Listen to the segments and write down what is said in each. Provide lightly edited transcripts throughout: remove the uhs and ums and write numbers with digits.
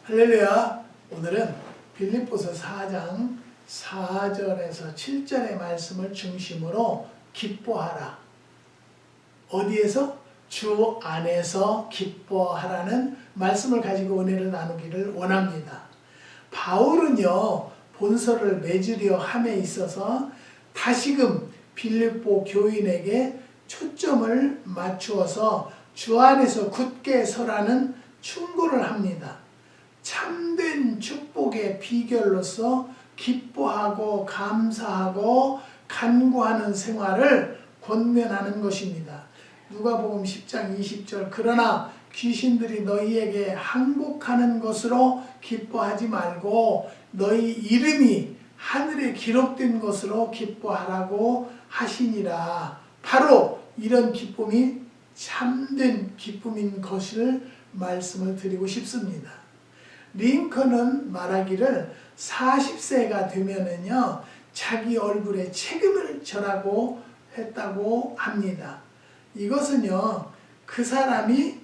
할렐루야. 오늘은 빌립보서 4장 4절에서 7절의 말씀을 중심으로 기뻐하라. 어디에서? 주 안에서 기뻐하라는 말씀을 가지고 은혜를 나누기를 원합니다. 바울은요, 본서를 맺으려 함에 있어서 다시금 빌립보 교인에게 초점을 맞추어서 주 안에서 굳게 서라는 충고를 합니다. 참된 축복의 비결로서 기뻐하고 감사하고 간구하는 생활을 권면하는 것입니다. 누가복음 10장 20절 그러나 귀신들이 너희에게 항복하는 것으로 기뻐하지 말고 너희 이름이 하늘에 기록된 것으로 기뻐하라고 하시니라. 바로 이런 기쁨이 참된 기쁨인 것을 말씀을 드리고 싶습니다. 링컨은 말하기를 40세가 되면은요, 자기 얼굴에 책임을 져라고 했다고 합니다. 이것은요, 그 사람이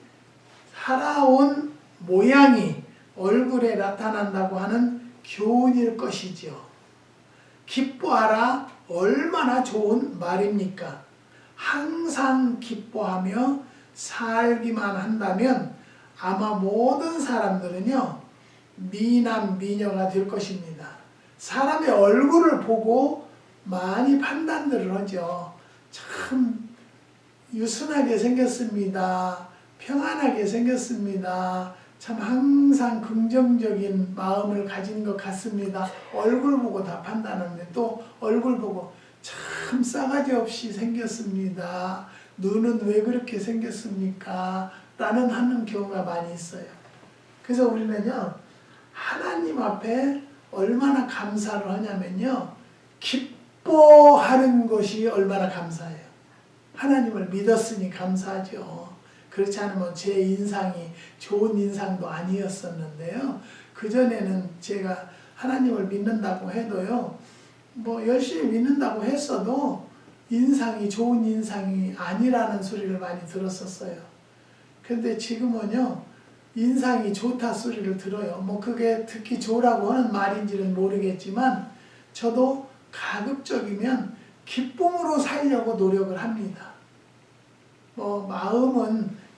살아온 모양이 얼굴에 나타난다고 하는 교훈일 것이죠. 기뻐하라, 얼마나 좋은 말입니까? 항상 기뻐하며 살기만 한다면 아마 모든 사람들은요, 미남 미녀가 될 것입니다. 사람의 얼굴을 보고 많이 판단들을 하죠. 참 유순하게 생겼습니다. 평안하게 생겼습니다. 참 항상 긍정적인 마음을 가진 것 같습니다. 얼굴 보고 다 판단하는데 또 얼굴 보고 참 싸가지 없이 생겼습니다. 눈은 왜 그렇게 생겼습니까? 라는 하는 경우가 많이 있어요. 그래서 우리는요, 하나님 앞에 얼마나 감사를 하냐면요, 기뻐하는 것이 얼마나 감사해요. 하나님을 믿었으니 감사하죠. 그렇지 않으면 제 인상이 좋은 인상도 아니었었는데요. 그전에는 제가 하나님을 믿는다고 해도요, 뭐 열심히 믿는다고 했어도 인상이 좋은 인상이 아니라는 소리를 많이 들었었어요. 근데 지금은요, 인상이 좋다 소리를 들어요. 뭐 그게 듣기 좋으라고 하는 말인지는 모르겠지만 저도 가급적이면 기쁨으로 살려고 노력을 합니다. 뭐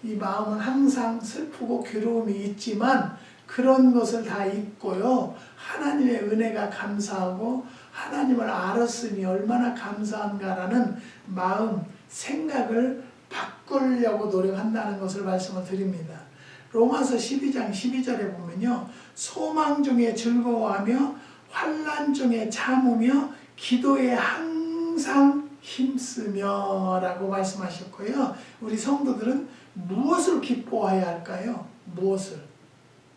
이 마음은 항상 슬프고 괴로움이 있지만 그런 것을 다 잊고요, 하나님의 은혜가 감사하고 하나님을 알았으니 얼마나 감사한가라는 마음, 생각을 바꾸려고 노력한다는 것을 말씀을 드립니다. 로마서 12장 12절에 보면요, 소망 중에 즐거워하며 환난 중에 참으며 기도에 항상 힘쓰며 라고 말씀하셨고요. 우리 성도들은 무엇을 기뻐해야 할까요? 무엇을?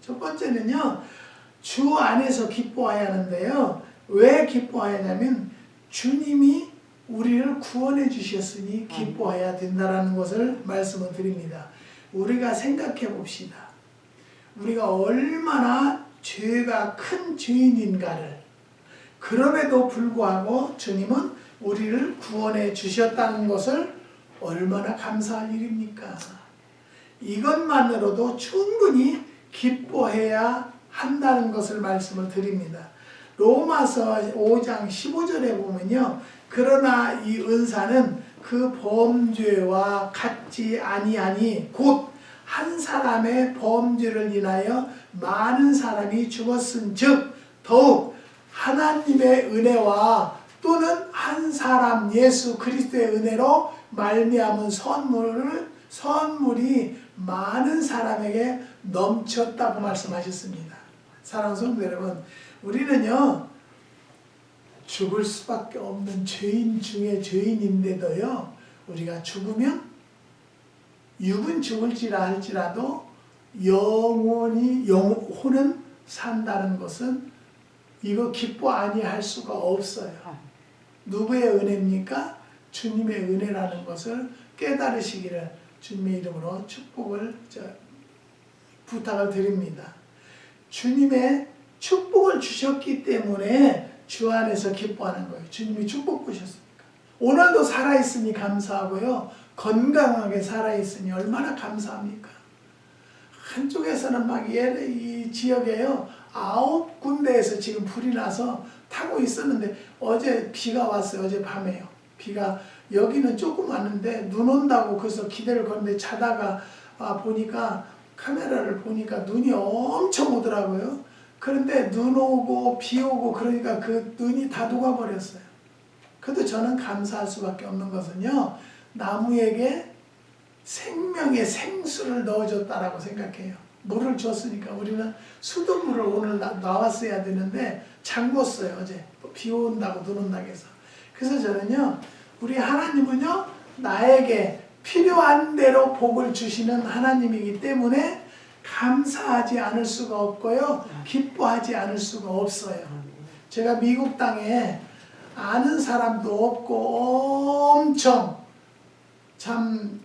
첫 번째는요, 주 안에서 기뻐해야 하는데요. 왜 기뻐해야 하냐면 주님이 우리를 구원해 주셨으니 기뻐해야 된다는 것을 말씀을 드립니다. 우리가 생각해 봅시다. 우리가 얼마나 죄가 큰 죄인인가를, 그럼에도 불구하고 주님은 우리를 구원해 주셨다는 것을 얼마나 감사할 일입니까? 이것만으로도 충분히 기뻐해야 한다는 것을 말씀을 드립니다. 로마서 5장 15절에 보면요, 그러나 이 은사는 그 범죄와 같지 아니하니 곧 한 사람의 범죄를 인하여 많은 사람이 죽었은즉 더욱 하나님의 은혜와 또는 한 사람 예수 그리스도의 은혜로 말미암은 선물이 많은 사람에게 넘쳤다고 말씀하셨습니다. 사랑하는 성도 여러분, 우리는요, 죽을 수밖에 없는 죄인 중에 죄인인데도요, 우리가 죽으면 육은 죽을지라 할지라도 영혼은 산다는 것은 이거 기뻐 아니할 수가 없어요. 누구의 은혜입니까? 주님의 은혜라는 것을 깨달으시기를 주님의 이름으로 부탁을 드립니다. 주님의 축복을 주셨기 때문에 주 안에서 기뻐하는 거예요. 주님이 축복 주셨으니까. 오늘도 살아있으니 감사하고요, 건강하게 살아있으니 얼마나 감사합니까? 한쪽에서는 막 이 지역에요 9군데에서 지금 불이 나서 타고 있었는데 어제 비가 왔어요. 어제 밤에요. 비가 여기는 조금 왔는데 눈 온다고 그래서 기대를 거는데 자다가 보니까 카메라를 보니까 눈이 엄청 오더라고요. 그런데 눈 오고 비 오고 그러니까 그 눈이 다 녹아버렸어요. 그래도 저는 감사할 수밖에 없는 것은요. 나무에게 생명의 생수를 넣어줬다라고 생각해요. 물을 줬으니까 우리는 수돗물을 오늘 나왔어야 되는데 잠궜어요. 어제 비 온다고 눈 온다고 해서. 그래서 저는요. 우리 하나님은요. 나에게 필요한 대로 복을 주시는 하나님이기 때문에 감사하지 않을 수가 없고요. 기뻐하지 않을 수가 없어요. 제가 미국 땅에 아는 사람도 없고 엄청 참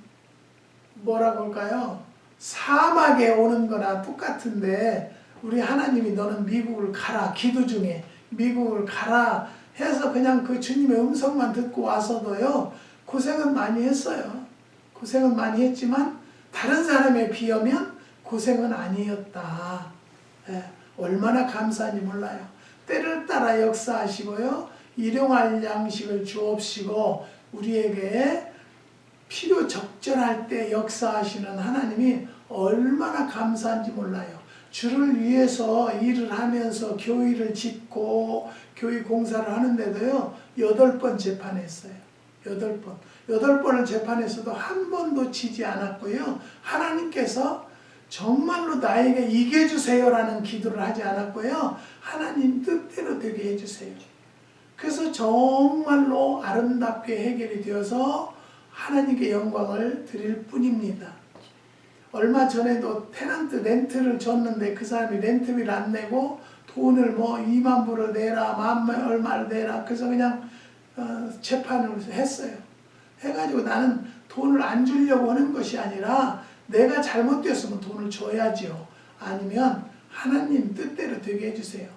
뭐라고 할까요? 사막에 오는 거나 똑같은데 우리 하나님이 너는 미국을 가라. 기도 중에 미국을 가라 해서 그냥 그 주님의 음성만 듣고 와서도요. 고생은 많이 했어요. 고생은 많이 했지만 다른 사람에 비하면 고생은 아니었다. 예, 얼마나 감사한지 몰라요. 때를 따라 역사하시고요. 일용할 양식을 주옵시고 우리에게 필요 적절할 때 역사하시는 하나님이 얼마나 감사한지 몰라요. 주를 위해서 일을 하면서 교회를 짓고 교회 공사를 하는데도요. 8번 재판했어요. 8번. 8번을 재판했어도 한 번도 지지 않았고요. 하나님께서 정말로 나에게 이겨주세요라는 기도를 하지 않았고요. 하나님 뜻대로 되게 해주세요. 그래서 정말로 아름답게 해결이 되어서 하나님께 영광을 드릴 뿐입니다. 얼마 전에도 테넌트 렌트를 줬는데 그 사람이 렌트비를 안 내고 돈을 뭐 2만 불을 내라, 얼마를 내라. 그래서 그냥 재판을 했어요. 해가지고 나는 돈을 안 주려고 하는 것이 아니라 내가 잘못되었으면 돈을 줘야지요. 아니면 하나님 뜻대로 되게 해주세요.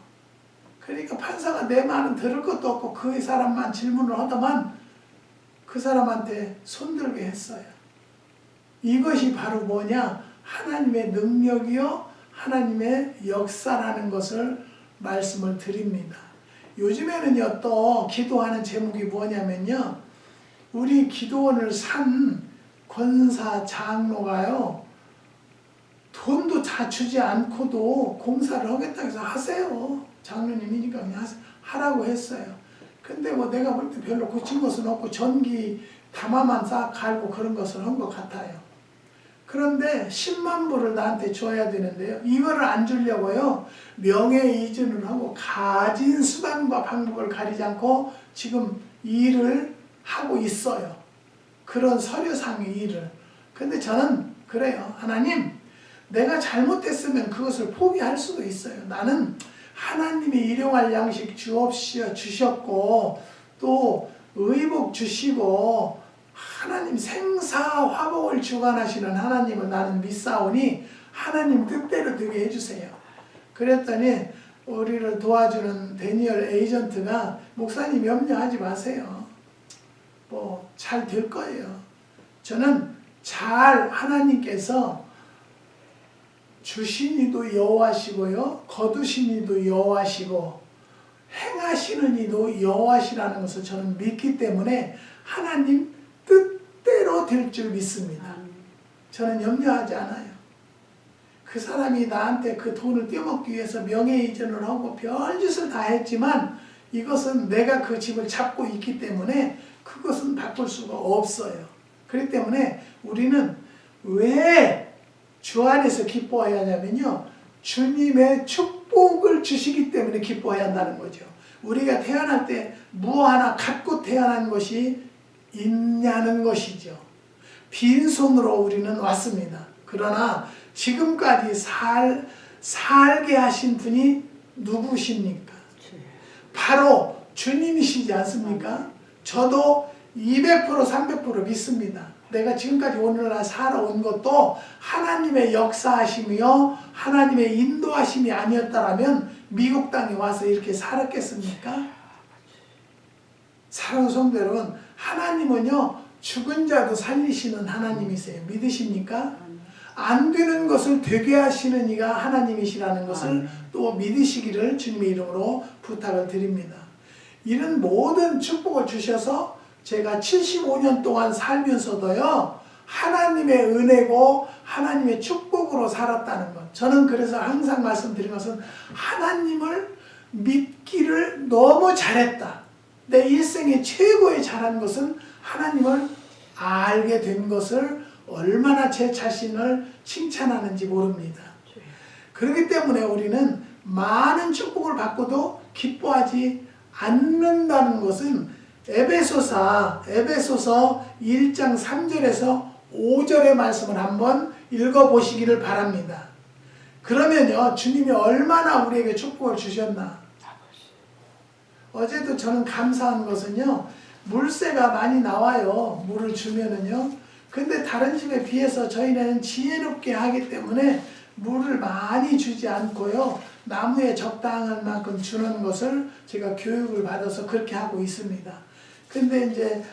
그러니까 판사가 내 말은 들을 것도 없고 그 사람만 질문을 하더만 그 사람한테 손들게 했어요. 이것이 바로 뭐냐? 하나님의 능력이요. 하나님의 역사라는 것을 말씀을 드립니다. 요즘에는요. 또 기도하는 제목이 뭐냐면요. 우리 기도원을 산 권사 장로가요. 돈도 다 주지 않고도 공사를 하겠다고 해서 하세요. 장로님이니까 그냥 하라고 했어요. 근데 뭐 내가 볼 때 별로 고친 것은 없고 전기 담화만 싹 갈고 그런 것을 한 것 같아요. 그런데 10만 불을 나한테 줘야 되는데요. 이거를 안 주려고요. 명예이전을 하고 가진 수단과 방법을 가리지 않고 지금 일을 하고 있어요. 그런 서류상의 일을. 근데 저는 그래요. 하나님, 내가 잘못했으면 그것을 포기할 수도 있어요. 나는 하나님이 일용할 양식 주셨고 또 의복 주시고 하나님 생사 화복을 주관하시는 하나님을 나는 믿사오니 하나님 뜻대로 되게 해주세요. 그랬더니 우리를 도와주는 데니얼 에이전트가 목사님 염려하지 마세요. 뭐 잘 될 거예요. 저는 잘 하나님께서 주신 이도 여호와시고요. 거두신 이도 여호와시고 행하시는 이도 여호와시라는 것을 저는 믿기 때문에 하나님 뜻대로 될 줄 믿습니다. 저는 염려하지 않아요. 그 사람이 나한테 그 돈을 떼먹기 위해서 명예이전을 하고 별짓을 다 했지만 이것은 내가 그 집을 잡고 있기 때문에 그것은 바꿀 수가 없어요. 그렇기 때문에 우리는 왜 주 안에서 기뻐해야 하냐면요. 주님의 축복을 주시기 때문에 기뻐해야 한다는 거죠. 우리가 태어날 때 뭐 하나 갖고 태어난 것이 있냐는 것이죠. 빈손으로 우리는 왔습니다. 그러나 지금까지 살게 하신 분이 누구십니까? 바로 주님이시지 않습니까? 저도 200% 300% 믿습니다. 내가 지금까지 오늘날 살아온 것도 하나님의 역사하심이요 하나님의 인도하심이 아니었다라면 미국 땅에 와서 이렇게 살았겠습니까? 사랑하는 성도 여러분, 하나님은요 죽은 자도 살리시는 하나님이세요. 믿으십니까? 안 되는 것을 되게 하시는 이가 하나님이시라는 것을 또 믿으시기를 주님의 이름으로 부탁을 드립니다. 이런 모든 축복을 주셔서 제가 75년 동안 살면서도요, 하나님의 은혜고 하나님의 축복으로 살았다는 것. 저는 그래서 항상 말씀드린 것은 하나님을 믿기를 너무 잘했다. 내 일생의 최고의 잘한 것은 하나님을 알게 된 것을 얼마나 제 자신을 칭찬하는지 모릅니다. 그렇기 때문에 우리는 많은 축복을 받고도 기뻐하지 않는다는 것은 에베소서 1장 3절에서 5절의 말씀을 한번 읽어보시기를 바랍니다. 그러면요, 주님이 얼마나 우리에게 축복을 주셨나. 어제도 저는 감사한 것은요, 물새가 많이 나와요. 물을 주면은요. 근데 다른 집에 비해서 저희는 지혜롭게 하기 때문에 물을 많이 주지 않고요, 나무에 적당한 만큼 주는 것을 제가 교육을 받아서 그렇게 하고 있습니다. 근데 이제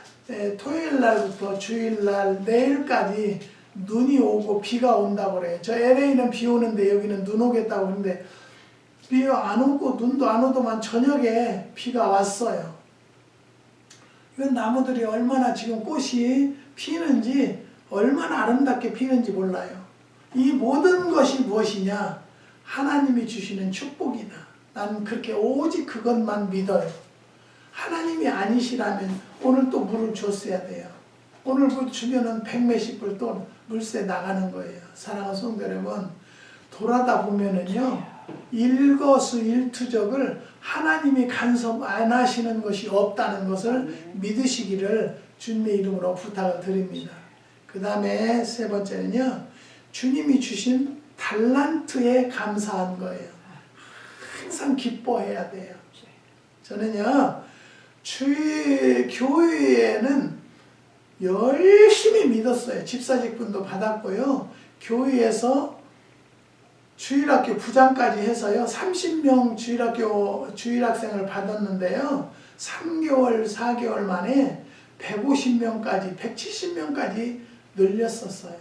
토요일 날부터 주일 날 내일까지 눈이 오고 비가 온다고 그래요. 저 LA는 비 오는데 여기는 눈 오겠다고 그러는데 비가 안 오고 눈도 안 오더만 저녁에 비가 왔어요. 이건 나무들이 얼마나 지금 꽃이 피는지, 얼마나 아름답게 피는지 몰라요. 이 모든 것이 무엇이냐? 하나님이 주시는 축복이다. 나는 그렇게 오직 그것만 믿어요. 하나님이 아니시라면 오늘 또 물을 줬어야 돼요. 오늘 물 주면은 100몇십 불 또 물세 나가는 거예요. 사랑하는 성도 여러분, 돌아다 보면은요, 일거수일투족을 하나님이 간섭 안 하시는 것이 없다는 것을 믿으시기를 주님의 이름으로 부탁을 드립니다. 그 다음에 세 번째는요, 주님이 주신 달란트에 감사한 거예요. 항상 기뻐해야 돼요. 저는요, 교회에는 열심히 믿었어요. 집사직분도 받았고요. 교회에서 주일학교 부장까지 해서요, 30명 주일학생을 받았는데요, 3개월, 4개월 만에 150명까지, 170명까지 늘렸었어요.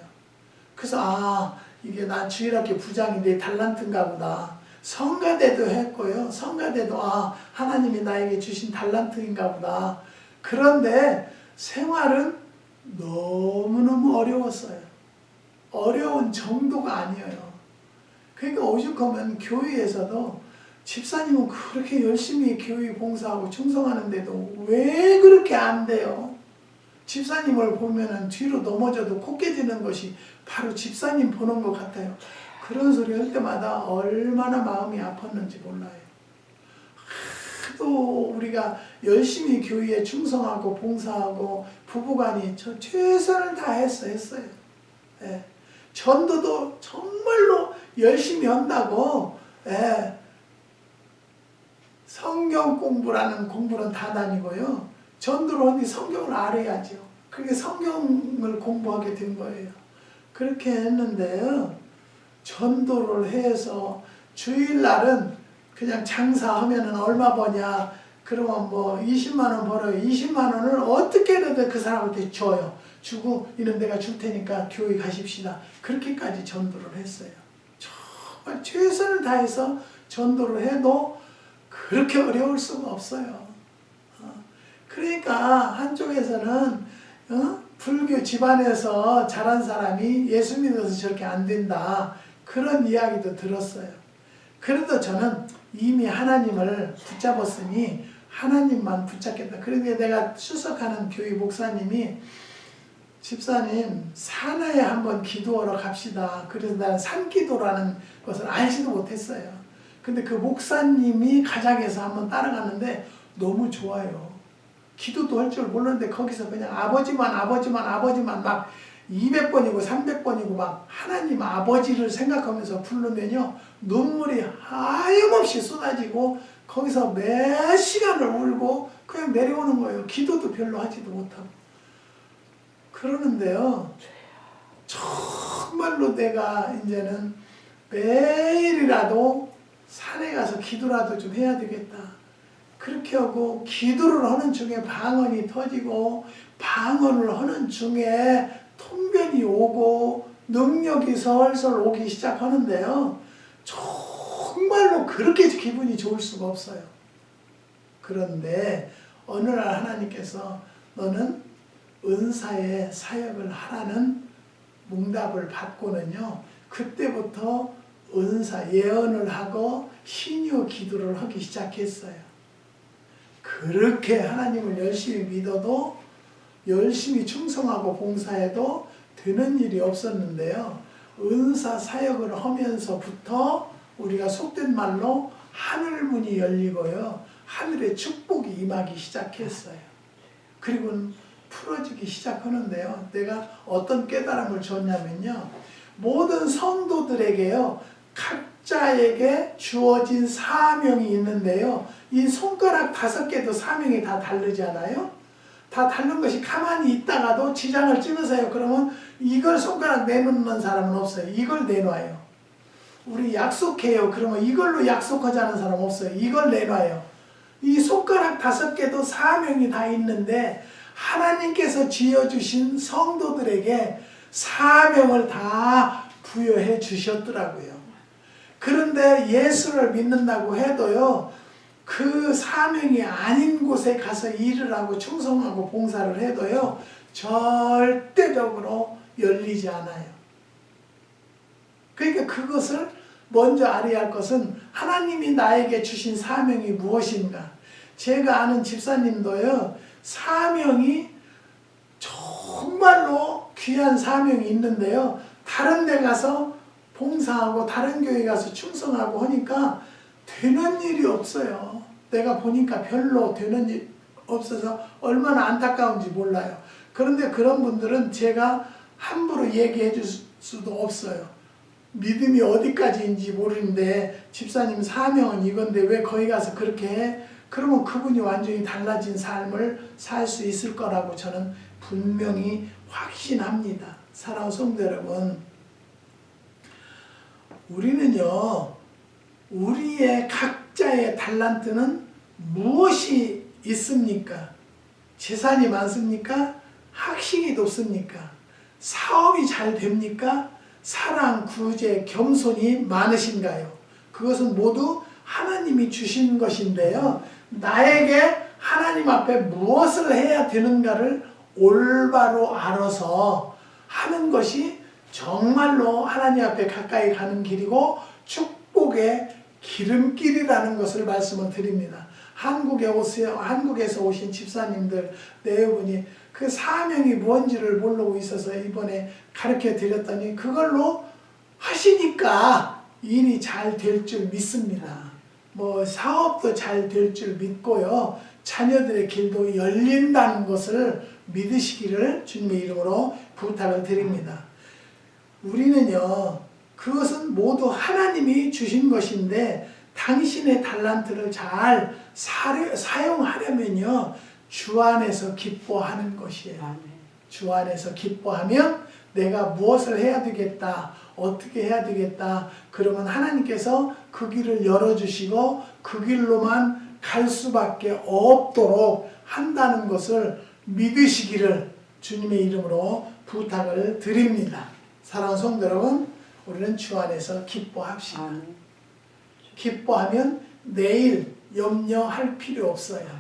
그래서 이게 나 주일학교 부장이 내 달란트인가 보다. 성가대도 했고요. 성가대도 하나님이 나에게 주신 달란트인가 보다. 그런데 생활은 너무너무 어려웠어요. 어려운 정도가 아니에요. 그러니까 오죽하면 교회에서도 집사님은 그렇게 열심히 교회 봉사하고 충성하는데도 왜 그렇게 안 돼요? 집사님을 보면은 뒤로 넘어져도 코 깨지는 것이 바로 집사님 보는 것 같아요. 그런 소리 할 때마다 얼마나 마음이 아팠는지 몰라요. 하도 우리가 열심히 교회에 충성하고 봉사하고 부부간이 최선을 다했어요. 예. 전도도 정말로 열심히 한다고, 예. 성경 공부는 다 다니고요. 전도를 하니 성경을 알아야죠. 그렇게 성경을 공부하게 된 거예요. 그렇게 했는데요, 전도를 해서 주일날은 그냥 장사하면은 얼마 버냐, 그러면 뭐 20만 원 벌어요. 20만 원을 어떻게든 그 사람한테 줘요. 주고 이는 내가 줄 테니까 교회 가십시다. 그렇게까지 전도를 했어요. 정말 최선을 다해서 전도를 해도 그렇게 어려울 수가 없어요. 그러니까 한쪽에서는 불교 집안에서 자란 사람이 예수 믿어서 저렇게 안 된다, 그런 이야기도 들었어요. 그래도 저는 이미 하나님을 붙잡았으니 하나님만 붙잡겠다. 그런데 내가 출석하는 교회 목사님이, 집사님 산에 한번 기도하러 갑시다. 그래서 나는 산기도라는 것을 알지도 못했어요. 근데 그 목사님이 가작해서 한번 따라갔는데 너무 좋아요. 기도도 할 줄 몰랐는데 거기서 그냥 아버지만 막 200번이고 300번이고 막 하나님 아버지를 생각하면서 부르면요, 눈물이 하염없이 쏟아지고 거기서 몇 시간을 울고 그냥 내려오는 거예요. 기도도 별로 하지도 못하고. 그러는데요, 정말로 내가 이제는 매일이라도 산에 가서 기도라도 좀 해야 되겠다. 그렇게 하고 기도를 하는 중에 방언이 터지고 방언을 하는 중에 통변이 오고 능력이 설설 오기 시작하는데요. 정말로 그렇게 기분이 좋을 수가 없어요. 그런데 어느 날 하나님께서 너는 은사의 사역을 하라는 응답을 받고는요. 그때부터 은사 예언을 하고 신유 기도를 하기 시작했어요. 그렇게 하나님을 열심히 믿어도 열심히 충성하고 봉사해도 되는 일이 없었는데요. 은사 사역을 하면서부터 우리가 속된 말로 하늘문이 열리고요. 하늘의 축복이 임하기 시작했어요. 그리고 풀어지기 시작하는데요. 내가 어떤 깨달음을 줬냐면요. 모든 성도들에게요. 각자에게 주어진 사명이 있는데요. 이 손가락 5개도 사명이 다 다르잖아요. 다 다른 것이 가만히 있다가도 지장을 찍으세요. 그러면 이걸 손가락 내놓는 사람은 없어요. 이걸 내놔요. 우리 약속해요. 그러면 이걸로 약속하자는 사람 없어요. 이걸 내놔요. 이 손가락 5개도 사명이 다 있는데 하나님께서 지어주신 성도들에게 사명을 다 부여해 주셨더라고요. 그런데 예수를 믿는다고 해도요. 그 사명이 아닌 곳에 가서 일을 하고 충성하고 봉사를 해도요. 절대적으로 열리지 않아요. 그러니까 그것을 먼저 알아야 할 것은 하나님이 나에게 주신 사명이 무엇인가. 제가 아는 집사님도요. 사명이 정말로 귀한 사명이 있는데요. 다른 데 가서 봉사하고 다른 교회 가서 충성하고 하니까 되는 일이 없어요. 내가 보니까 별로 되는 일 없어서 얼마나 안타까운지 몰라요. 그런데 그런 분들은 제가 함부로 얘기해 줄 수도 없어요. 믿음이 어디까지인지 모르는데 집사님 사명은 이건데 왜 거기 가서 그렇게 해? 그러면 그분이 완전히 달라진 삶을 살 수 있을 거라고 저는 분명히 확신합니다. 사랑하는 성도 여러분, 우리는요, 우리의 각자의 달란트는 무엇이 있습니까? 재산이 많습니까? 학식이 높습니까? 사업이 잘 됩니까? 사랑, 구제, 겸손이 많으신가요? 그것은 모두 하나님이 주신 것인데요. 나에게 하나님 앞에 무엇을 해야 되는가를 올바로 알아서 하는 것이 정말로 하나님 앞에 가까이 가는 길이고 축복의 기름길이라는 것을 말씀을 드립니다. 한국에서 오신 집사님들 네분이 그 사명이 뭔지를 모르고 있어서 이번에 가르쳐 드렸더니 그걸로 하시니까 일이 잘 될 줄 믿습니다. 뭐 사업도 잘 될 줄 믿고요. 자녀들의 길도 열린다는 것을 믿으시기를 주님의 이름으로 부탁을 드립니다. 우리는요, 그것은 모두 하나님이 주신 것인데 당신의 달란트를 잘 사용하려면요, 주 안에서 기뻐하는 것이에요. 주 안에서 기뻐하면 내가 무엇을 해야 되겠다, 어떻게 해야 되겠다, 그러면 하나님께서 그 길을 열어주시고 그 길로만 갈 수밖에 없도록 한다는 것을 믿으시기를 주님의 이름으로 부탁을 드립니다. 사랑하는 성도 여러분, 우리는 주 안에서 기뻐합시다. 기뻐하면 내일 염려할 필요 없어요.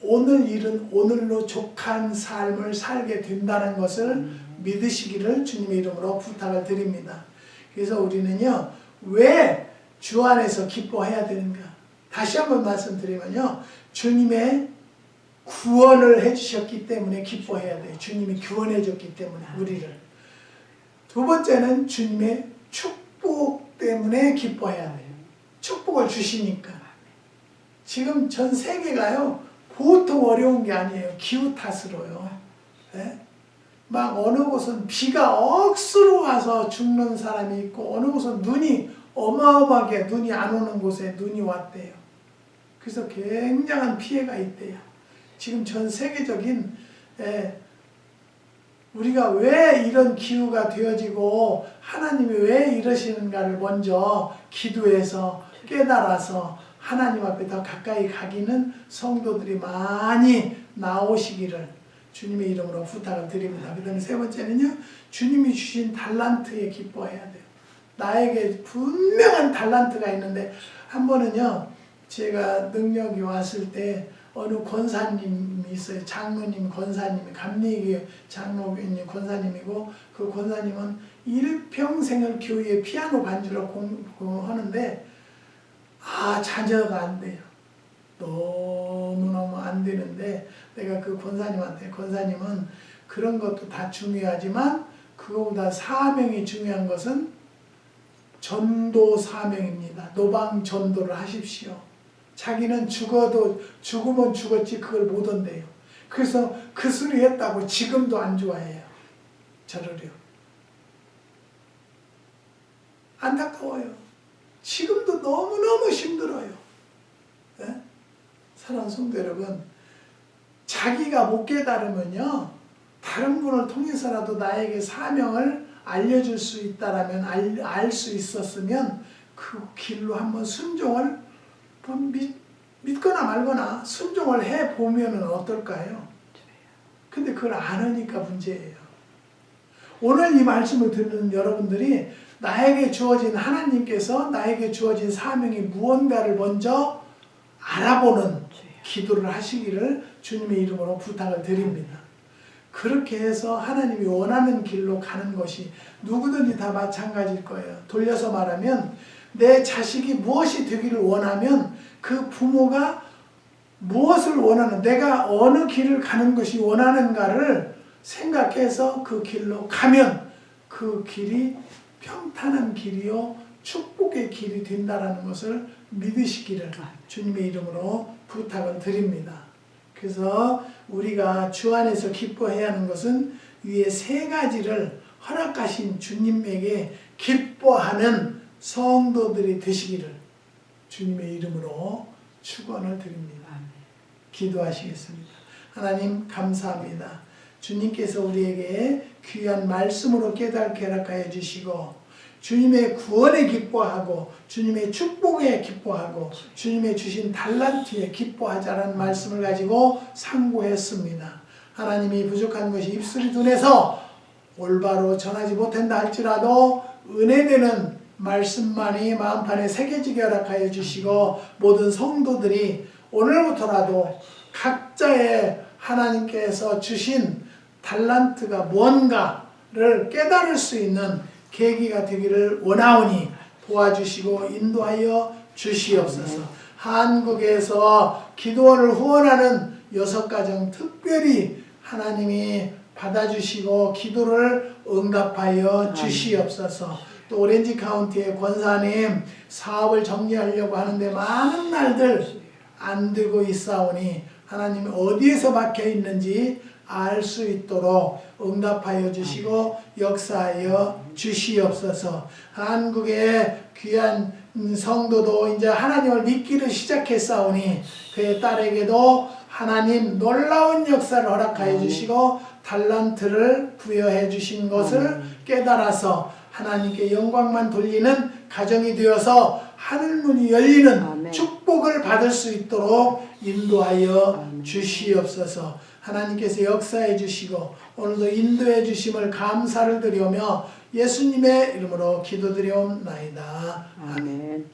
오늘 일은 오늘로 족한 삶을 살게 된다는 것을 믿으시기를 주님의 이름으로 부탁을 드립니다. 그래서 우리는요, 왜 주 안에서 기뻐해야 되는가? 다시 한번 말씀드리면요, 주님의 구원을 해주셨기 때문에 기뻐해야 돼요. 주님이 구원해 줬기 때문에 우리를. 두 번째는 주님의 축복 때문에 기뻐해야 돼요. 축복을 주시니까. 지금 전 세계가요, 보통 어려운 게 아니에요. 기후 탓으로요. 네? 막 어느 곳은 비가 억수로 와서 죽는 사람이 있고 어느 곳은 눈이 어마어마하게 눈이 안 오는 곳에 눈이 왔대요. 그래서 굉장한 피해가 있대요. 지금 전 세계적인 우리가 왜 이런 기후가 되어지고 하나님이 왜 이러시는가를 먼저 기도해서 깨달아서 하나님 앞에 더 가까이 가기는 성도들이 많이 나오시기를 주님의 이름으로 부탁을 드립니다. 그 다음에 세 번째는요, 주님이 주신 달란트에 기뻐해야 돼요. 나에게 분명한 달란트가 있는데, 한 번은요, 제가 능력이 왔을 때 어느 권사님이 있어요. 장로님, 권사님이, 감리교회 장로님, 권사님이고, 그 권사님은 일평생을 교회에 피아노 반주를 공부하는데, 자녀가 안 돼요. 너무너무 안 되는데, 내가 그 권사님한테, 권사님은 그런 것도 다 중요하지만, 그거보다 사명이 중요한 것은 전도 사명입니다. 노방 전도를 하십시오. 자기는 죽으면 죽었지 그걸 못 온대요. 그래서 그 소리 했다고 지금도 안 좋아해요. 저를요. 안타까워요. 지금도 너무너무 힘들어요. 네? 사랑하는 성도 여러분, 자기가 못 깨달으면요, 다른 분을 통해서라도 나에게 사명을 알려줄 수 있다라면, 알 수 있었으면 그 길로 한번 순종을 믿거나 말거나 순종을 해보면 어떨까요? 근데 그걸 안 하니까 문제예요. 오늘 이 말씀을 듣는 여러분들이 나에게 주어진, 하나님께서 나에게 주어진 사명이 무언가를 먼저 알아보는 기도를 하시기를 주님의 이름으로 부탁을 드립니다. 그렇게 해서 하나님이 원하는 길로 가는 것이 누구든지 다 마찬가지일 거예요. 돌려서 말하면 내 자식이 무엇이 되기를 원하면 그 부모가 무엇을 원하는, 내가 어느 길을 가는 것이 원하는가를 생각해서 그 길로 가면 그 길이 평탄한 길이요 축복의 길이 된다라는 것을 믿으시기를 주님의 이름으로 부탁을 드립니다. 그래서 우리가 주 안에서 기뻐해야 하는 것은 위에 세 가지를 허락하신 주님에게 기뻐하는 성도들이 되시기를 주님의 이름으로 축원을 드립니다. 기도하시겠습니다. 하나님 감사합니다. 주님께서 우리에게 귀한 말씀으로 깨닫게 허락하여 주시고 주님의 구원에 기뻐하고 주님의 축복에 기뻐하고 주님의 주신 달란트에 기뻐하자라는 말씀을 가지고 상고했습니다. 하나님이 부족한 것이 입술이 둔해서 올바로 전하지 못한다 할지라도 은혜되는 말씀만이 마음판에 새겨지게 허락하여 주시고 모든 성도들이 오늘부터라도 각자의 하나님께서 주신 달란트가 무언가를 깨달을 수 있는 계기가 되기를 원하오니 도와주시고 인도하여 주시옵소서. 한국에서 기도원을 후원하는 6가정 특별히 하나님이 받아주시고 기도를 응답하여 주시옵소서. 또 오렌지 카운티의 권사님 사업을 정리하려고 하는데 많은 날들 안 되고 있사오니 하나님이 어디에서 막혀 있는지 알 수 있도록 응답하여 주시고 역사하여 주시옵소서. 한국의 귀한 성도도 이제 하나님을 믿기를 시작했사오니 그의 딸에게도 하나님 놀라운 역사를 허락하여 주시고 달란트를 부여해 주신 것을 깨달아서 하나님께 영광만 돌리는 가정이 되어서 하늘문이 열리는 축복을 받을 수 있도록 인도하여 주시옵소서. 하나님께서 역사해 주시고 오늘도 인도해 주심을 감사를 드리며 예수님의 이름으로 기도드리옵나이다. 아멘.